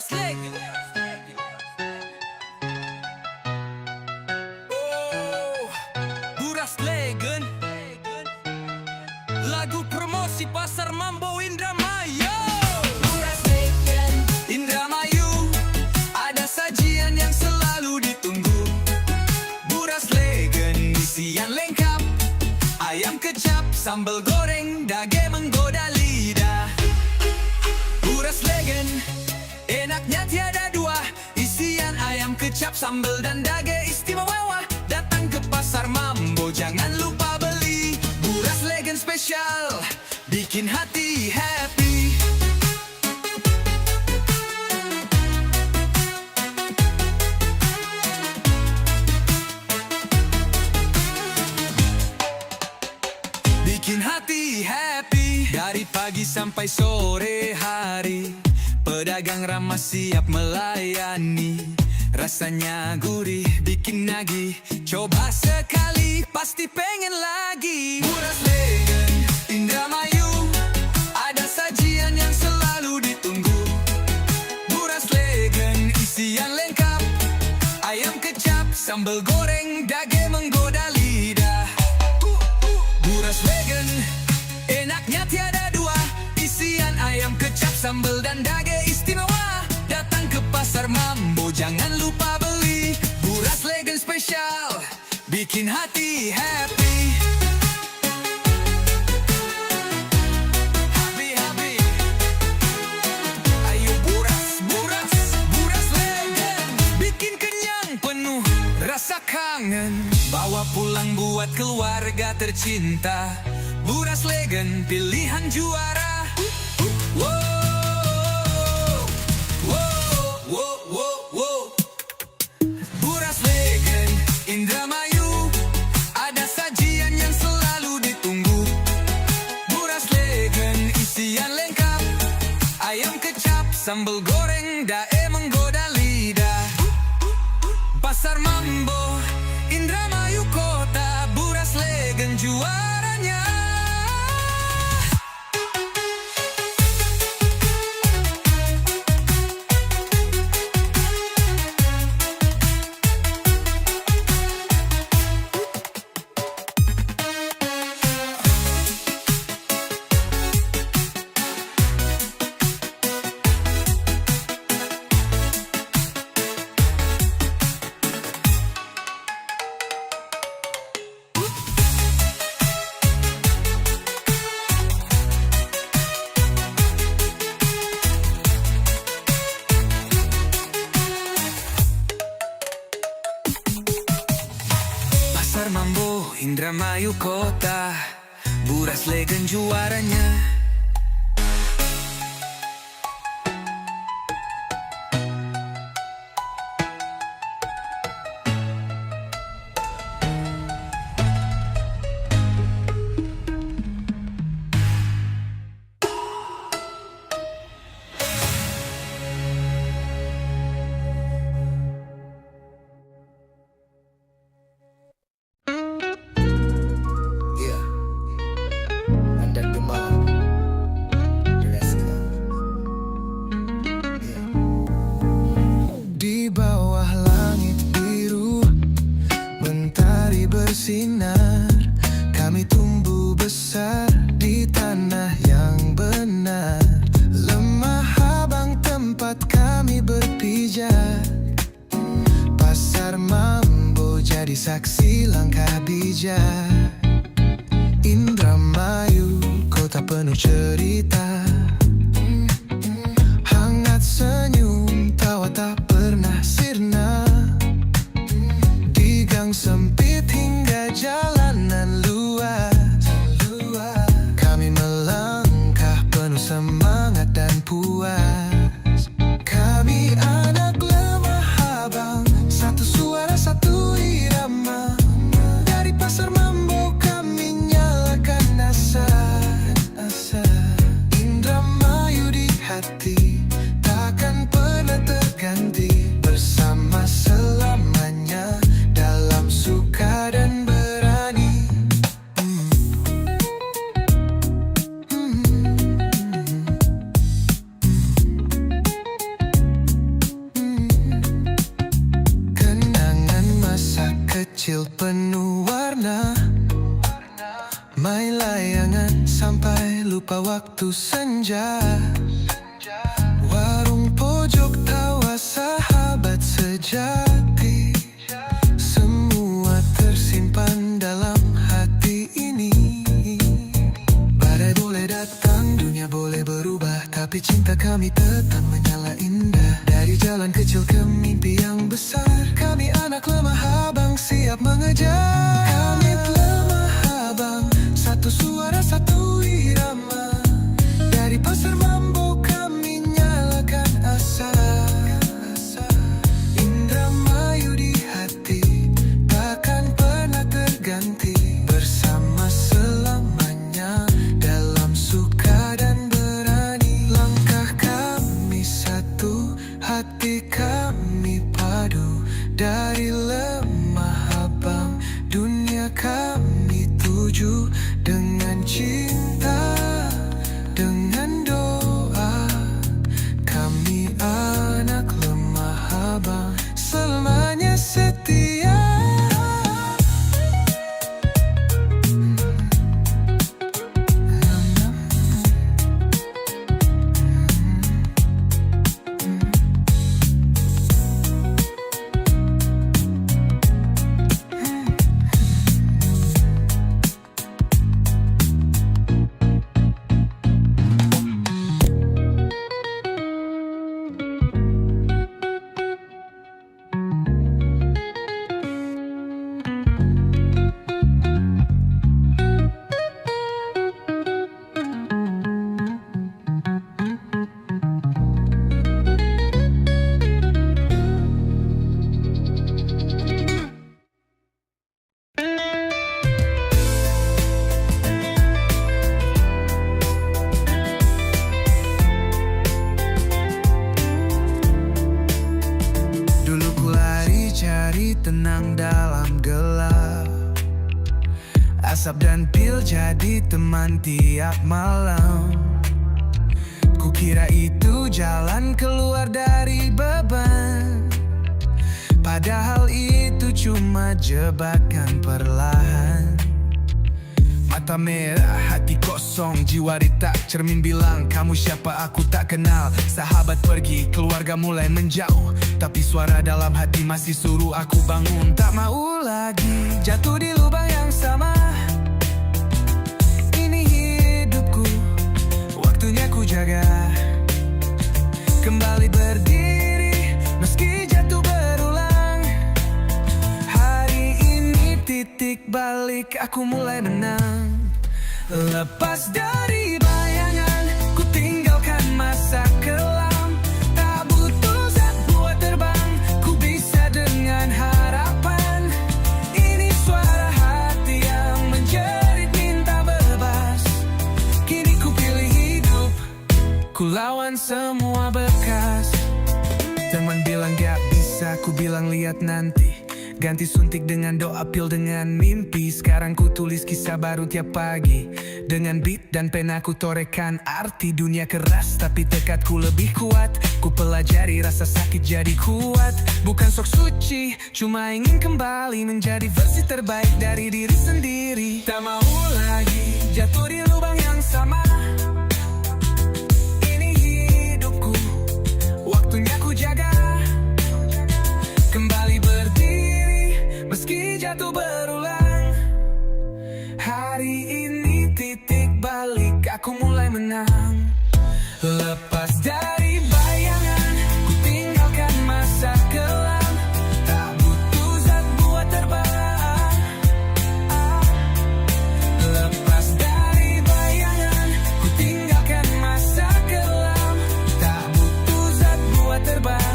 Buras Legend. Oh, Buras Legend. Lagu promosi Pasar Mambo Indramayu. Buras Legend Indramayu, ada sajian yang selalu ditunggu. Buras Legend isian lengkap, ayam kecap, sambal goreng, dage menggoda lidah. Buras Legend, enaknya tiada dua, isian ayam kecap, sambal dan dage istimewa. Datang ke Pasar Mambo, jangan lupa beli. Buras Legend spesial, bikin hati happy. Bikin hati happy. Dari pagi sampai sore hari, pedagang ramah siap melayani. Rasanya gurih, bikin nagih. Coba sekali, pasti pengen lagi. Buras Legend Indramayu, ada sajian yang selalu ditunggu. Buras Legend isian lengkap, ayam kecap, sambal goreng, dage menggoda lidah. Buras Legend, enaknya tiada dua, isian ayam kecap, sambal dan dage istimewa. Datang ke Pasar Mambo, jangan lupa beli. Buras Legend spesial, bikin hati happy. Happy. Ayo Buras Legend, bikin kenyang penuh rasa kangen. Bawa pulang buat keluarga tercinta. Buras Legend, pilihan juara. Buras Legend Indramayu, ada sajian yang selalu ditunggu. Buras Legend isian lengkap, ayam kecap, sambal goreng, dae menggoda lidah. Pasar Mambo Indramayu kota, Buras Legend juaranya. Pasar Mambo Indramayu kota, Buras Legend juaranya. Di bawah langit biru, mentari bersinar. Kami tumbuh besar di tanah yang benar. Lemah Abang tempat kami berpijak. Pasar Mambo jadi saksi langkah bijak. Indramayu, kota penuh cerita. Hangat senyum, tawa tak pernah sirna. Di gang sempit hingga jalanan luas, kami melangkah penuh semangat dan puas. Kami anak lemah Abang, satu suara satu irama. Dari Pasar Mambo kami nyalakan asa. Indra tanpa waktu senja. Warung pojok tawa sahabat sejati, semua tersimpan dalam hati ini. Badai boleh datang, dunia boleh berubah, tapi cinta kami tetap menyala indah. Dari jalan kecil ke mimpi yang besar, kami anak lemah abang siap mengejar. Kami lemah abang, satu suara satu irama. Dari pasar mambo kami nyalakan asa. Indramayu di hati takkan pernah terganti. Bersama selamanya dalam suka dan berani. Langkah kami satu, hati kami padu. Dari lemah abang dunia kami tuju. Dengan cinta, dengan doa, kami anak lemah abang selamanya setia. Tenang dalam gelap, asap dan pil jadi teman tiap malam. Kukira itu jalan keluar dari beban, padahal itu cuma jebakan perlahan. Mata merah, hati kosong, jiwa retak. Cermin bilang, kamu siapa aku tak kenal. Sahabat pergi, keluarga mulai menjauh, tapi suara dalam hati masih suruh aku bangun. Tak mau lagi jatuh di lubang yang sama. Ini hidupku, waktunya ku jaga. Kembali berdiri, meski jatuh berulang. Hari ini titik balik, aku mulai menang. Lepas dari bayangan, ku tinggalkan masa kelam. Tak butuh zat buat terbang, ku bisa dengan harapan. Ini suara hati yang menjerit minta bebas. Kini ku pilih hidup, ku lawan semua bekas. Teman bilang gak bisa, ku bilang lihat nanti. Ganti suntik dengan doa, pil dengan mimpi. Sekarang ku tulis kisah baru tiap pagi. Dengan beat dan pena ku torehkan arti. Dunia keras tapi tekadku lebih kuat. Ku pelajari rasa sakit jadi kuat. Bukan sok suci, cuma ingin kembali menjadi versi terbaik dari diri sendiri. Tak mau lagi jatuh di lubang yang sama. Ini hidupku, waktunya ku jaga. Kembali berdiri, meski jatuh berulang. Hari ini titik balik, aku mulai menang. Lepas dari bayangan, ku tinggalkan masa kelam. Tak butuh zat buat terbang. Lepas dari bayangan, ku tinggalkan masa kelam. Tak butuh zat buat terbang.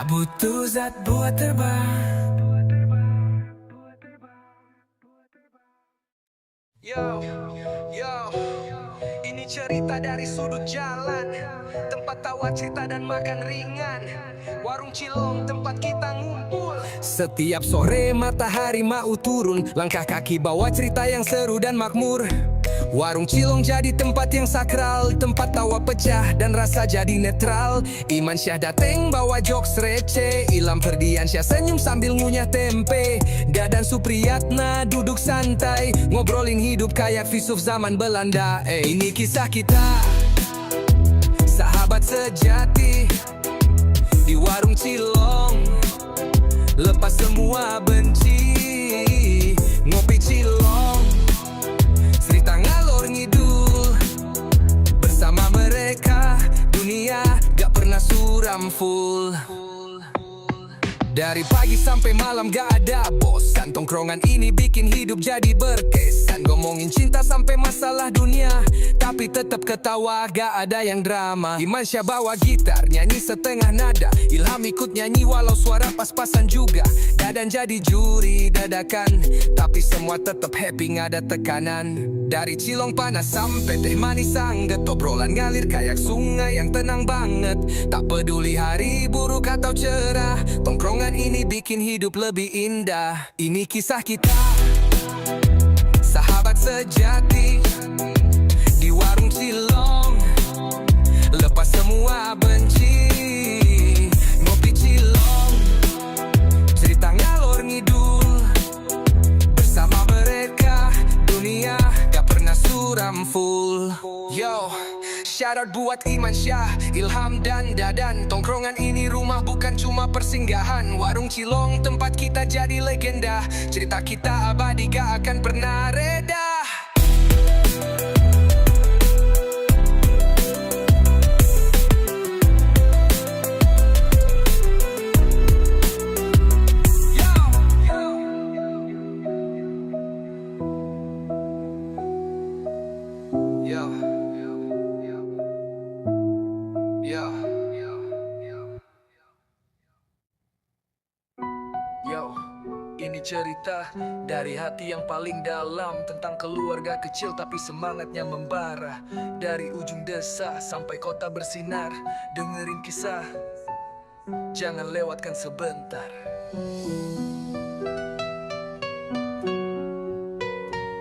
Butuh zat buat terbang. Yo, cerita dari sudut jalan, tempat tawa cerita dan makan ringan. Warung Cilong tempat kita ngumpul. Setiap sore matahari mau turun, langkah kaki bawa cerita yang seru dan makmur. Warung Cilong jadi tempat yang sakral, tempat tawa pecah dan rasa jadi netral. Iman Syah dateng bawa jokes receh, Ilham Ferdiansyah senyum sambil ngunyah tempe. Dadan Supriyatna duduk santai, ngobrolin hidup kayak filsuf zaman Belanda. Ini kisah kita, sahabat sejati di warung Cilong. Lepas semua benci, ngopi Cilong, cerita ngalor ngidul. Bersama mereka dunia gak pernah suram full. Dari pagi sampai malam gak ada bosan, tongkrongan ini bikin hidup jadi berkesan. Ngomongin cinta sampai masalah dunia, tapi tetap ketawa gak ada yang drama. Iman Syah bawa gitar, nyanyi setengah nada, Ilham ikut nyanyi walau suara pas-pasan juga. Dadan jadi juri dadakan, tapi semua tetap happy gak ada tekanan. Dari Cilong panas sampai teh manis anget, obrolan ngalir kayak sungai yang tenang banget. Tak peduli hari buruk atau cerah, tongkrongan ini bikin hidup lebih indah. Ini kisah kita, sahabat sejati di warung Cilong. Lepas semua benci, ngopi Cilong, cerita ngalor ngidul. Bersama mereka dunia gak pernah suram full. Yo, shout out buat Iman Syah, Ilham dan Dadan. Tongkrongan ini rumah bukan cuma persinggahan. Warung Cilong tempat kita jadi legenda. Cerita kita abadi gak akan pernah reda. Yo, ini cerita dari hati yang paling dalam, tentang keluarga kecil tapi semangatnya membara. Dari ujung desa sampai kota bersinar, dengerin kisah, jangan lewatkan sebentar.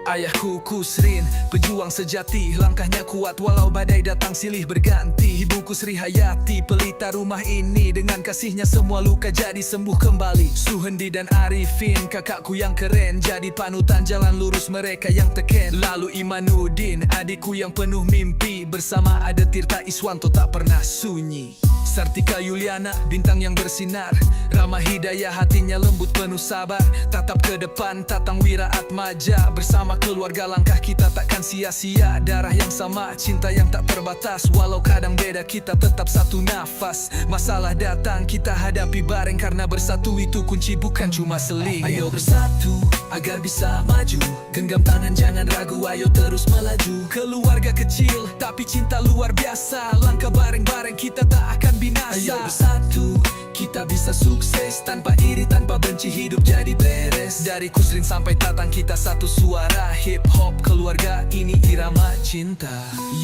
Ayahku Kusrin, pejuang sejati, langkahnya kuat walau badai datang silih berganti. Ibuku Sri Hayati, pelita rumah ini, dengan kasihnya semua luka jadi sembuh kembali. Suhendi dan Arifin, kakakku yang keren, jadi panutan jalan lurus mereka yang teken. Lalu Imanuddin, adikku yang penuh mimpi, bersama ada Tirta Iswanto tak pernah sunyi. Sartika Yuliana, bintang yang bersinar, ramah hidayah, hatinya lembut penuh sabar. Tatap ke depan, Tatang Wira Atmaja, bersama keluarga langkah kita takkan sia-sia. Darah yang sama, cinta yang tak terbatas, walau kadang beda kita tetap satu nafas. Masalah datang kita hadapi bareng, karena bersatu itu kunci bukan cuma seling. Ayo bersatu agar bisa maju, genggam tangan jangan ragu, ayo terus melaju. Keluarga kecil tapi cinta luar biasa, langkah bareng-bareng kita tak akan binasa. Ayo bersatu kita bisa sukses, tanpa iri tanpa benci hidup jadi beres. Dari Kusrin sampai Tatang kita satu suara, hip hop keluarga ini irama cinta.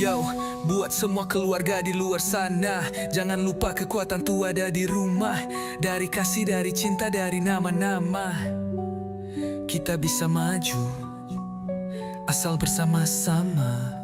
Yo, buat semua keluarga di luar sana, jangan lupa kekuatan tua ada di rumah. Dari kasih, dari cinta, dari nama-nama, kita bisa maju asal bersama-sama.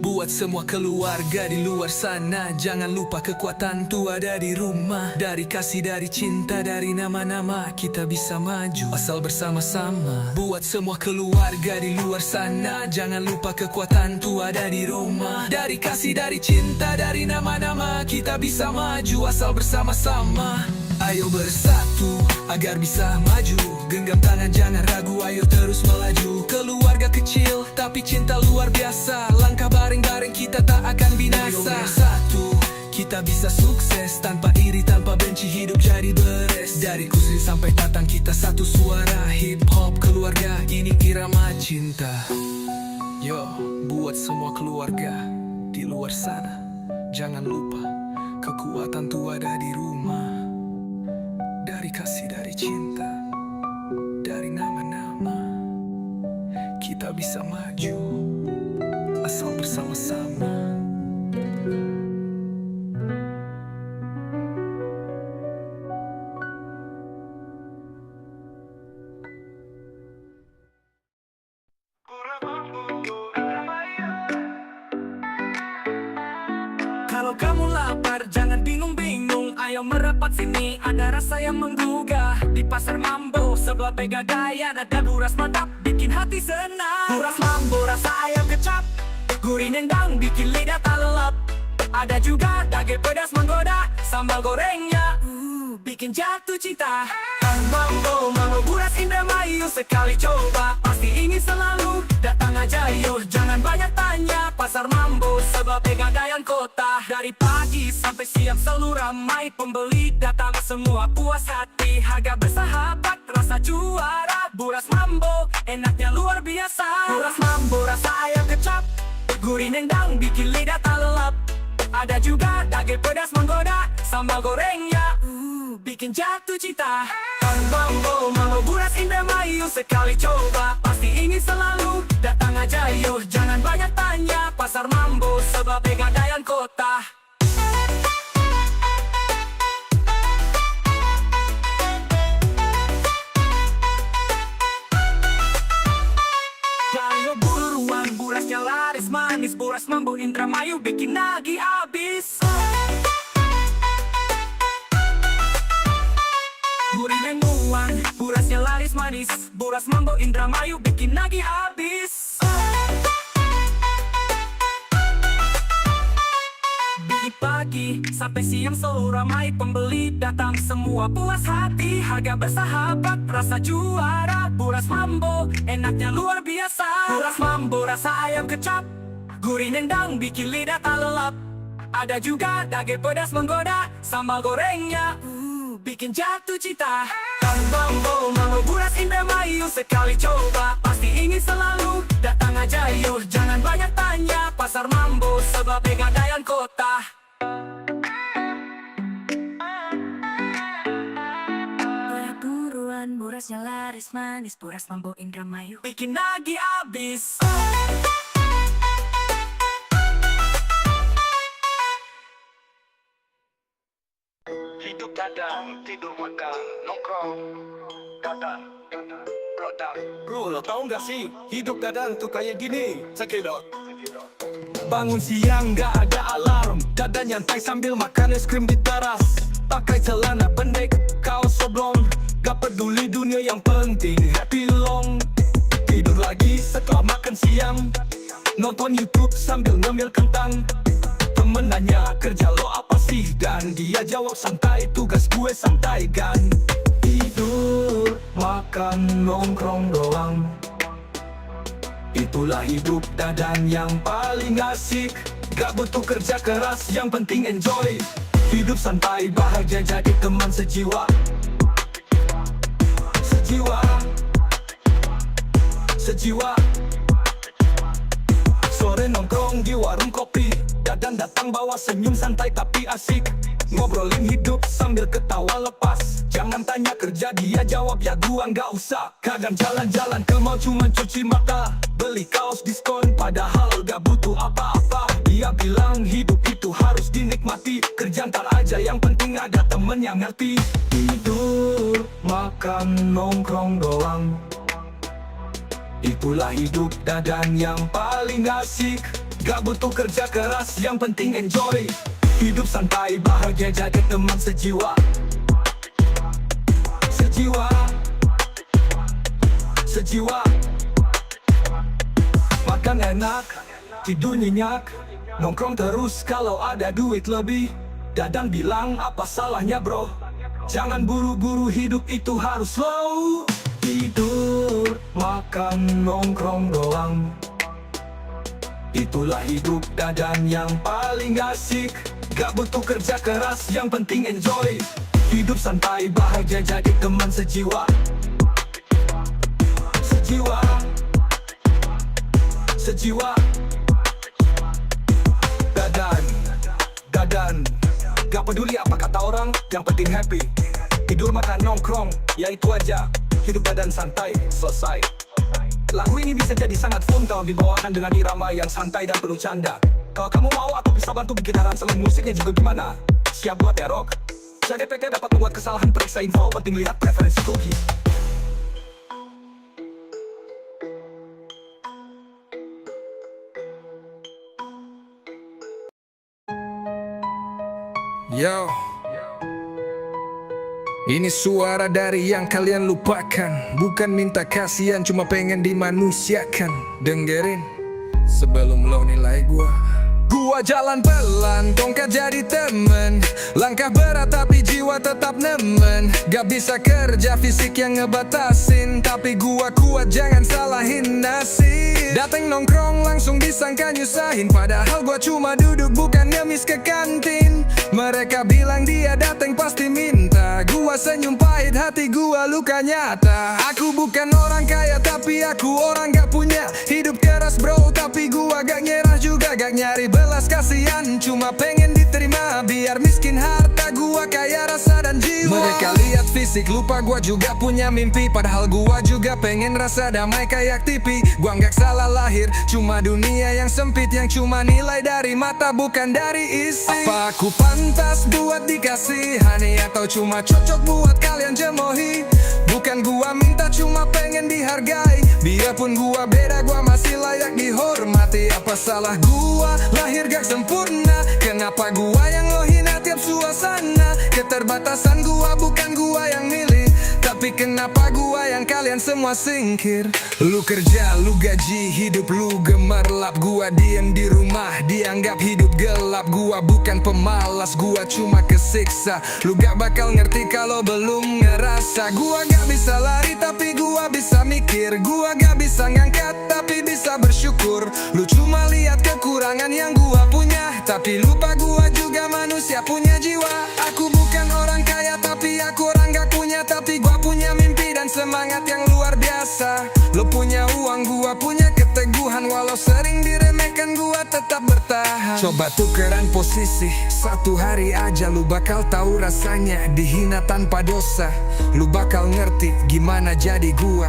Buat semua keluarga di luar sana, jangan lupa kekuatan tua ada di rumah. Dari kasih, dari cinta, dari nama-nama, kita bisa maju asal bersama-sama. Buat semua keluarga di luar sana, jangan lupa kekuatan tua ada di rumah. Dari kasih, dari cinta, dari nama-nama, kita bisa maju asal bersama-sama. Ayo bersatu agar bisa maju, genggam tangan jangan ragu, ayo terus melaju. Keluarga kecil tapi cinta luar biasa, langkah bareng-bareng kita tak akan binasa. Ayo bersatu Kita bisa sukses tanpa iri, tanpa benci, hidup jadi beres. Dari kusri sampai tatang kita satu suara. Hip hop keluarga, ini irama cinta. Yo, buat semua keluarga di luar sana, jangan lupa kekuatan tuh ada di rumah. Dari kasih, dari cinta, dari nama-nama, kita bisa maju asal bersama-sama. Kalau kamu lapar, jangan bingung-bingung. Ayo merapat sini, ada rasa yang menggugah. Di pasar Mambo, sebelah Pegadaian, ada buras mantap, bikin hati senang. Buras Mambo, rasa ayam kecap, gurih nendang, bikin lidah tak lelap. Ada juga daging pedas menggoda, sambal gorengnya bikin jatuh cinta. Kan Mambo, Mambo buras Indramayu, sekali coba pasti ingin selalu. Datang aja yuk, jangan banyak tanya. Pasar Mambo, sebelah Pegadaian kota. Dari pagi sampai siang selalu ramai, pembeli datang semua puas hati. Harga bersahabat, rasa juara. Buras Mambo, enaknya luar biasa. Buras Mambo, rasa ayam kecap, gurih nendang, bikin lidah tak lelap. Ada juga daging pedas menggoda, sambal gorengnya bikin jatuh cinta. Kan Mambo, Mambo buras Indramayu, sekali coba pasti ingin selalu. Datang aja yuk, jangan banyak tanya. Pasar Mambo, sebelah Pegadaian kota. Ayo buruan, burasnya laris manis. Buras Mambo Indramayu bikin nagih abis. Gurih menguang, burasnya laris manis. Buras Mambo Indramayu bikin nagih habis. Dari pagi sampai siang selalu ramai, pembeli datang semua puas hati. Harga bersahabat, rasa juara. Buras Mambo, enaknya luar biasa. Buras Mambo, rasa ayam kecap, gurih nendang, bikin lidah tak lelap. Ada juga daging pedas menggoda, sambal gorengnya bikin jatuh cinta. Kan Mambo, Mambo buras Indramayu, sekali coba pasti ingin selalu. Datang aja yuk, jangan banyak tanya. Pasar Mambo, sebelah Pegadaian kota. Buruan, burasnya laris manis. Buras Mambo Indramayu bikin nagih abis. Hidup dadang, tidur makan, nongkrong. Dadang, produk. Bro, lo tau gak sih, hidup dadang tuh kayak gini. Cekidot. Bangun siang gak ada alarm, dadan nyantai sambil makan es krim di teras. Pakai celana pendek, kaos oblong, gak peduli dunia, yang penting happy long. Tidur lagi setelah makan siang, nonton YouTube sambil ngemil kentang. Temen nanya, kerja lo apa sih? Dan dia jawab, santai, tugas gue santai kan. Tidur, makan, nongkrong doang. Itulah hidup dadan yang paling asik. Gak butuh kerja keras, yang penting enjoy. Hidup santai, bahagia, jadi teman sejiwa. Sejiwa, sejiwa. Sore nongkrong di warung kopi, dadan datang bawa senyum santai tapi asik. Ngobrolin hidup sambil ketawa lepas. Jangan tanya kerja, dia jawab ya gua nggak usah. Kadang jalan-jalan ke mall cuma cuci mata, beli kaos diskon padahal gak butuh apa-apa. Dia bilang hidup itu harus dinikmati. Kerja ntar aja, yang penting ada temen yang ngerti. Tidur, makan, nongkrong doang. Itulah hidup dadan yang paling asik. Gak butuh kerja keras, yang penting enjoy. Hidup santai, bahagia, jadi teman sejiwa. Sejiwa, sejiwa. Makan enak, tidur nyenyak, nongkrong terus kalau ada duit lebih. Dadan bilang apa salahnya bro, jangan buru-buru, hidup itu harus slow. Tidur, makan, nongkrong doang. Itulah hidup dadan yang paling asik. Gak butuh kerja keras, yang penting enjoy. Hidup santai, bahagia jadi teman sejiwa. Sejiwa, sejiwa. Dadan, gak peduli apa kata orang, yang penting happy. Tidur makan nongkrong, ya itu aja. Hidup dadan santai, selesai. Lagu ini bisa jadi sangat fun kalau dibawakan dengan irama yang santai dan penuh canda. Kalau kamu mau, aku bisa bantu bikin aransemen musiknya juga gimana. Siap buat ya rock? CDPK dapat membuat kesalahan, periksa info, penting lihat preferensi cookie. Yo, ini suara dari yang kalian lupakan. Bukan minta kasihan, cuma pengen dimanusiakan. Dengerin sebelum lo nilai gua. Gua jalan pelan, tongkat jadi temen. Langkah berat tapi jiwa tetap nemen. Gak bisa kerja fisik yang ngebatasin, tapi gua kuat, jangan salahin nasib. Dateng nongkrong langsung disangka nyusahin, padahal gua cuma duduk bukan ngemis ke kantin. Mereka bilang dia dateng pasti minta, gua senyum pahit, hati gua luka nyata. Aku bukan orang kaya tapi aku orang gak punya. Hidup keras bro, tapi gua gak nyerah juga, gak nyari belas kasihan, cuma pengen diterima. Biar miskin harta, gua kaya rasa dan jiwa. Mereka lihat fisik, lupa gua juga punya mimpi. Padahal gua juga pengen rasa damai kayak TV. Gua nggak salah lahir, cuma dunia yang sempit, yang cuma nilai dari mata bukan dari isi. Apa aku pantas buat dikasihani, atau cuma cocok buat kalian cemohi? Bukan gua minta, cuma pengen dihargai. Biarpun gua beda, gua masih layak dihormati. Apa salah gua lahir gak sempurna? Kenapa gua yang lo hina tiap suasana? Keterbatasan gua bukan gua yang milih, tapi kenapa gua yang kalian semua singkir? Lu kerja, lu gaji, hidup lu gemerlap. Gua diem di rumah, dianggap hidup gelap. Gua bukan pemalas, gua cuma kesiksa. Lu gak bakal ngerti kalau belum ngerasa. Gua gak bisa lari tapi gua bisa mikir. Gua gak bisa ngangkat tapi bisa bersyukur. Lu cuma lihat kekurangan yang gua punya, tapi lupa gua juga manusia punya jiwa. Aku bukan orang kaya tapi aku orang gak punya, tapi gua punya mimpi dan semangat yang luar biasa. Lu punya uang, gua punya keteguhan. Walau sering diremehkan, gua tetap bertahan. Coba tukeran posisi, satu hari aja lu bakal tahu rasanya dihina tanpa dosa. Lu bakal ngerti gimana jadi gua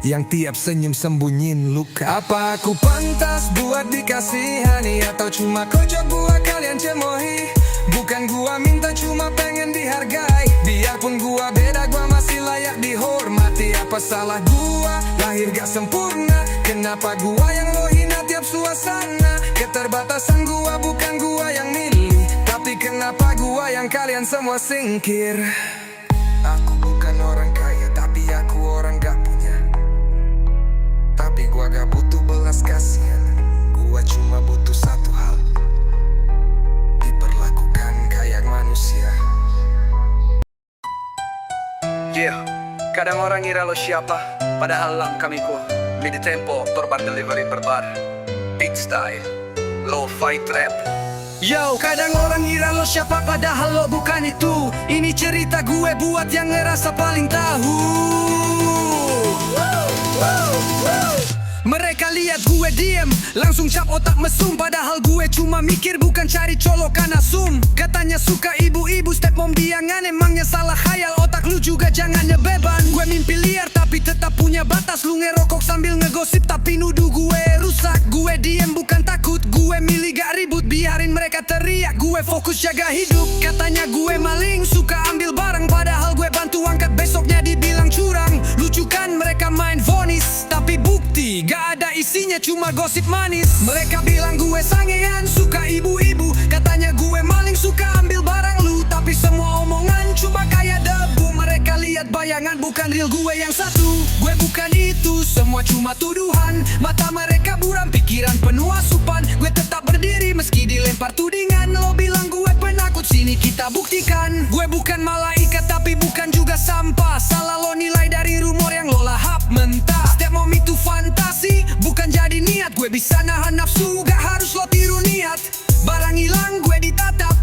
yang tiap senyum sembunyiin luka. Apa aku pantas buat dikasihani, atau cuma kocok gua kalian cemohi? Bukan gua minta, cuma pengen dihargai. Biarpun gua beda, gua masih layak dihormati. Apa salah gua lahir gak sempurna? Kenapa gua yang lo hina tiap suasana? Keterbatasan gua bukan gua yang milih, tapi kenapa gua yang kalian semua singkir? Aku bukan orang kaya tapi aku orang gak punya, tapi gua gak butuh belas kasihan. Gua cuma butuh satu hal, diperlakukan kayak manusia. Yeah, kadang orang ngira lo siapa, padahal lang kami ko. Midi tempo, torban delivery berbar. Beat style, lo-fi trap. Yo, kadang orang ngira lo siapa, padahal lo bukan itu. Ini cerita gue buat yang ngerasa paling tahu. Mereka lihat gue diem, langsung cap otak mesum. Padahal gue cuma mikir, bukan cari colokan asum. Katanya suka ibu-ibu, step mom biangan. Emangnya salah khayal, otak lu juga jangan nyebeban. Gue mimpi liar tapi tetap punya batas. Lu ngerokok sambil ngegosip tapi nuduh gue rusak. Gue diem bukan takut, gue milih gak ribut. Biarin mereka teriak, gue fokus jaga hidup. Katanya gue maling, suka ambil barang. Padahal gue bantu angkat, besoknya dibilang curang. Lucu kan mereka main vonis, tapi bukti gak ada isinya, cuma gosip manis. Mereka bilang gue sangean, suka ibu-ibu. Katanya gue maling, suka ambil barang lu. Tapi semua omongan cuma kayak debu. Mereka lihat bayangan, bukan real gue yang satu. Gue bukan itu, semua cuma tuduhan. Mata mereka buram, pikiran penuh asupan. Gue tetap berdiri meski dilempar tudingan. Lo bilang gue penakut, sini kita buktikan. Gue bukan malaikat tapi bukan juga sampah. Salah lo nilai dari rumor yang lo lahap mentah. Setiap mom itu fantasi, bukan jadi niat. Gue bisa nahan nafsu, gak harus lo tiru niat. Barang hilang gue ditatap,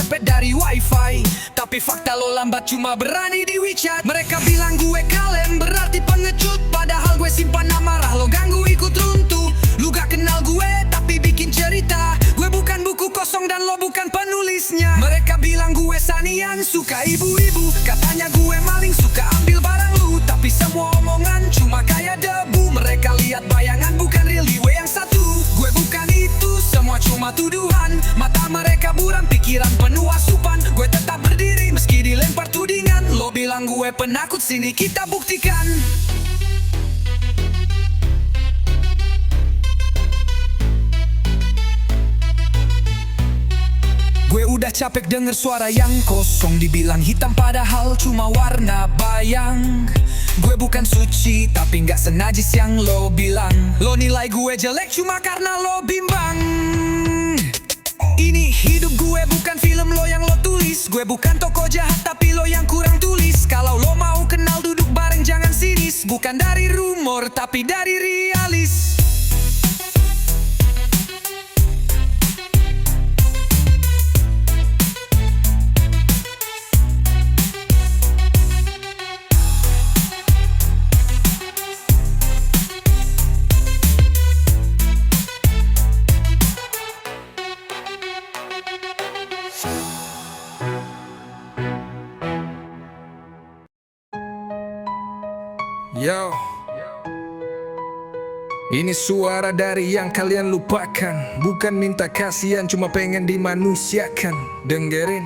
cepet dari wifi. Tapi fakta lo lambat cuma berani di WeChat. Mereka bilang gue kalem berarti pengecut, padahal gue simpan amarah lo ganggu ikut runtuh. Lu gak kenal gue tapi bikin cerita. Gue bukan buku kosong dan lo bukan penulisnya. Mereka bilang gue sanian suka ibu-ibu, katanya gue maling suka ambil barang lu. Tapi semua omongan cuma kayak debu. Mereka lihat bayangan bukan real di yang satu. Gue bukan itu, semua cuma tuduhan. Mata mereka buram, pikiran penuh asupan. Gue tetap berdiri meski dilempar tudingan. Lo bilang gue penakut, sini kita buktikan. Gue udah capek denger suara yang kosong, dibilang hitam padahal cuma warna bayang. Gue bukan suci tapi gak senajis yang lo bilang. Lo nilai gue jelek cuma karena lo bimbang. Ini hidup gue bukan film lo yang lo tulis. Gue bukan tokoh jahat tapi lo yang kurang tulis. Kalau lo mau kenal duduk bareng jangan sinis. Bukan dari rumor tapi dari realis. Yo, ini suara dari yang kalian lupakan. Bukan minta kasihan, cuma pengen dimanusiakan. Dengerin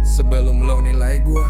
sebelum lo nilai gua.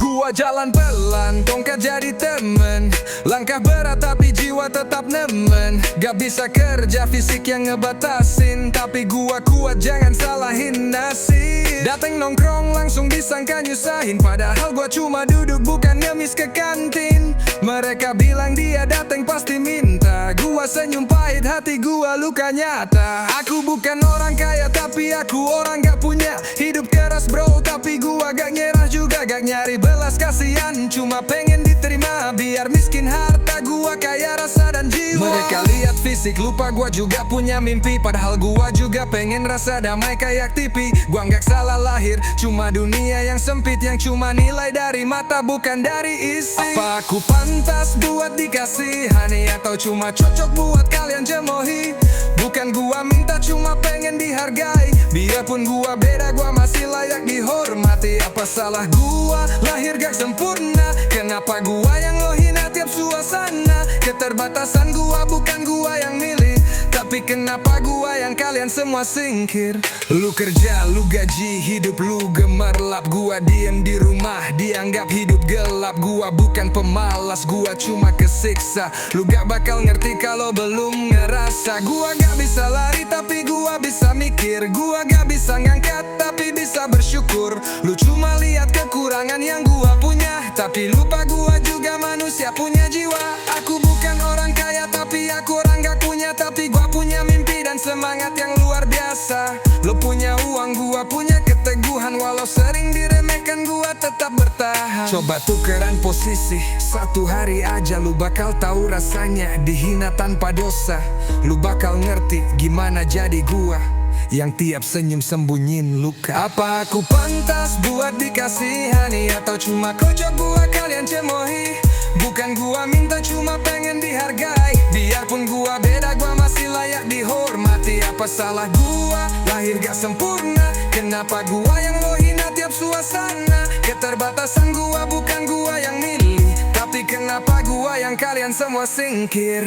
Gua jalan pelan, tongkat jadi temen. Langkah berat tapi jiwa tetap nemen. Gak bisa kerja fisik yang ngebatasin, tapi gua kuat jangan salahin nasib. Dateng nongkrong langsung disangka nyusahin, padahal gua cuma duduk bukan ngemis ke kantin. Mereka bilang dia dateng pasti minta. Gua senyum pahit, hati gua luka nyata. Aku bukan orang kaya tapi aku orang gak punya. Hidup keras bro tapi gua gak nyerah juga. Gak nyari belas kasihan, cuma pengen diterima. Biar miskin harta gua kaya rasa dan jiwa. Mereka lihat fisik lupa gua juga punya mimpi. Padahal gua juga pengen rasa damai kayak TV. Gua gak salah lahir, cuma dunia yang sempit. Yang cuma nilai dari mata bukan dari isi. Apa aku pantas buat dikasihani, atau cuma cocok buat kalian cemohi? Bukan gua minta, cuma pengen dihargai. Biarpun gua beda, gua masih layak dihormati. Apa salah gua lahir gak sempurna? Kenapa gua yang lo hina tiap suasana? Keterbatasan gua bukan gua yang milih, tapi kenapa gua yang kalian semua singkir? Lu kerja, lu gaji, hidup lu gemerlap. Gua diem di rumah, dianggap hidup gelap. Gua bukan pemalas, gua cuma kesiksa. Lu gak bakal ngerti kalau belum ngerasa. Gua gak bisa lari tapi gua bisa mikir. Gua gak bisa ngangkat tapi bisa bersyukur. Lu cuma lihat kekurangan yang gua punya, tapi lupa gua juga manusia punya jiwa. Aku bukan orang kaya tapi aku orang gak punya. Tapi gua punya mimpi dan semangat yang luar biasa. Lo punya uang, gua punya keteguhan. Walau sering diremehkan, gua tetap bertahan. Coba tukeran posisi, satu hari aja lu bakal tahu rasanya dihina tanpa dosa. Lu bakal ngerti gimana jadi gua yang tiap senyum sembunyiin luka. Apa aku pantas buat dikasihani, atau cuma kocok gua kalian cemohi? Bukan gua minta, cuma pengen dihargai. Biarpun gua beda, gua masih layak dihormati. Apa salah gua lahir gak sempurna? Kenapa gua yang lo hina tiap suasana? Keterbatasan gua bukan gua yang milih, tapi kenapa gua yang kalian semua singkir?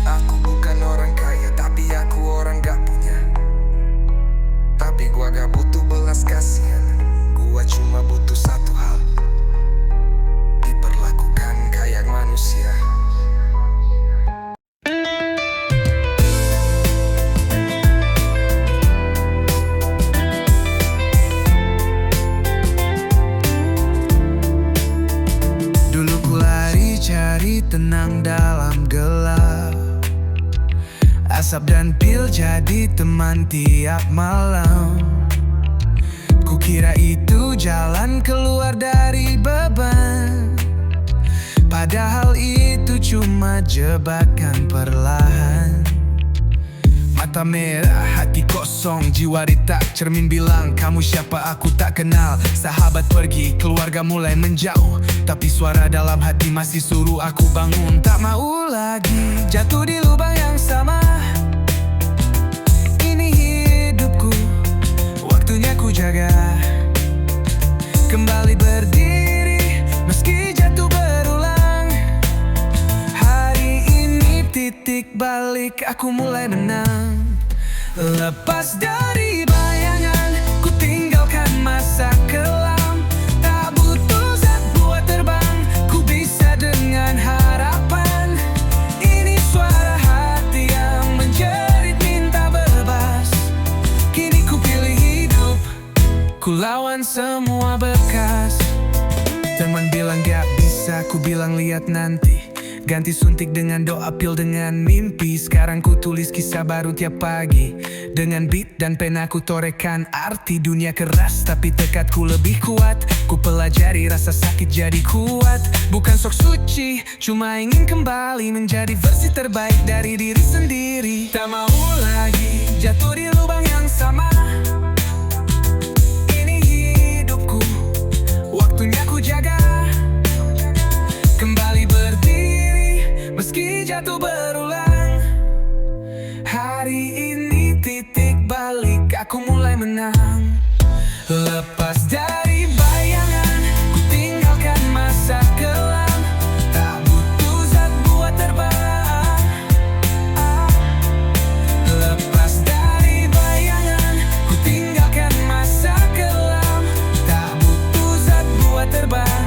Aku bukan orang kaya tapi aku orang gak punya. Tapi gua gak butuh belas kasihan. Gua cuma butuh satu hal, diperlakukan kayak manusia. Dulu ku lari cari tenang dalam gelap. Asap dan pil jadi teman tiap malam. Kukira itu jalan keluar dari beban, padahal itu cuma jebakan perlahan. mata merah, hati kosong, jiwa retak. Cermin bilang, kamu siapa aku tak kenal. Sahabat pergi, keluarga mulai menjauh, tapi suara dalam hati masih suruh aku bangun. Tak mau lagi jatuh di lubang yang sama. Ini hidupku, waktunya ku jaga. Kembali berdiri, meski jatuh berulang. Hari ini titik balik, aku mulai menang. Lepas dari bayangan, ku tinggalkan masa kelam. Tak butuh zat buat terbang, ku bisa dengan harapan. Ini suara hati yang menjerit minta bebas. Kini ku pilih hidup, ku lawan semua bekas. Teman bilang gak bisa, ku bilang lihat nanti. Ganti suntik dengan doa, pil dengan mimpi. Sekarang ku tulis kisah baru tiap pagi. Dengan beat dan pena ku torehkan arti. Dunia keras tapi tekadku lebih kuat. Ku pelajari rasa sakit jadi kuat. Bukan sok suci, cuma ingin kembali menjadi versi terbaik dari diri sendiri. Tak mau lagi jatuh di lubang yang sama. Ini hidupku, waktunya ku jaga. Kembali berdiri, meski jatuh berulang. Hari ini titik balik, aku mulai menang. Lepas dari bayangan, ku tinggalkan masa kelam. Tak butuh zat buat terbang. Lepas dari bayangan, ku tinggalkan masa kelam. Tak butuh zat buat terbang.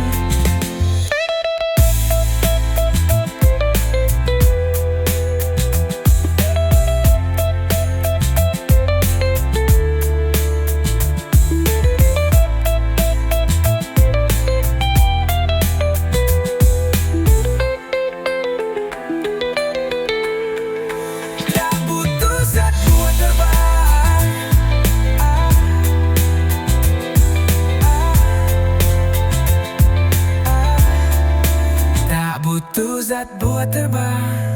Butuh zat buat terbang.